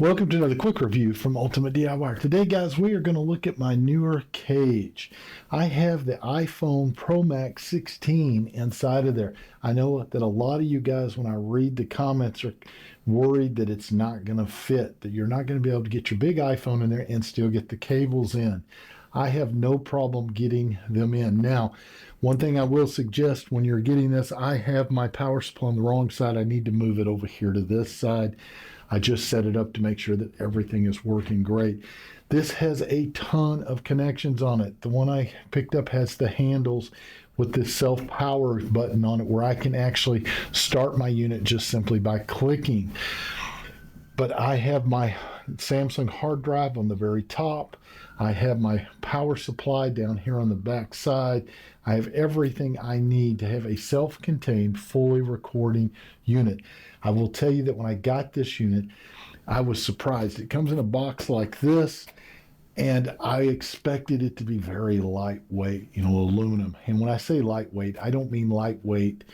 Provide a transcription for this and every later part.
Welcome to another quick review from Ultimate DIY. Today, guys, we are going to look at my NEEWER cage. I have the iPhone Pro Max 16 inside of there. I know that a lot of you guys, when I read the comments, are worried that it's not going to fit, that you're not going to be able to get your big iPhone in there and still get the cables in. I have no problem getting them in. Now, one thing I will suggest when you're getting this, I have my power supply on the wrong side. I need to move it over here to this side. I just set it up to make sure that everything is working great. This has a ton of connections on it. The one I picked up has the handles with this self-power button on it where I can actually start my unit just simply by clicking. But I have my Samsung hard drive on the very top. I have my power supply down here on the back side. I have everything I need to have a self-contained, fully recording unit. I will tell you that when I got this unit, I was surprised. It comes in a box like this, and I expected it to be very lightweight, aluminum. And when I say lightweight, I don't mean lightweight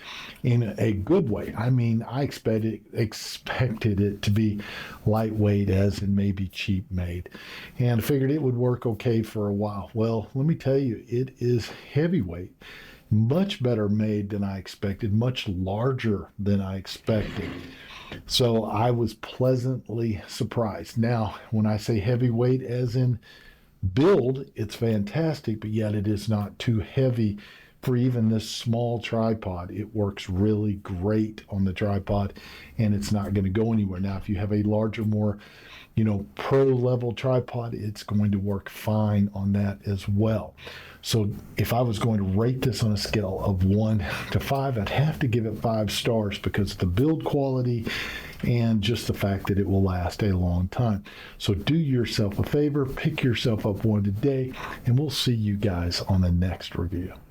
in a good way. I mean, I expected it to be lightweight as in maybe cheap made. And I figured it would work okay for a while. Well, let me tell you, it is heavyweight. Much better made than I expected, much larger than I expected. So I was pleasantly surprised. Now, when I say heavyweight as in build, it's fantastic, but yet it is not too heavy for even this small tripod. It works really great on the tripod, and it's not going to go anywhere. Now, if you have a larger, more, pro level tripod, it's going to work fine on that as well. So if I was going to rate this on a scale of 1 to 5, I'd have to give it 5 stars because of the build quality and just the fact that it will last a long time. So do yourself a favor, pick yourself up one today, and we'll see you guys on the next review.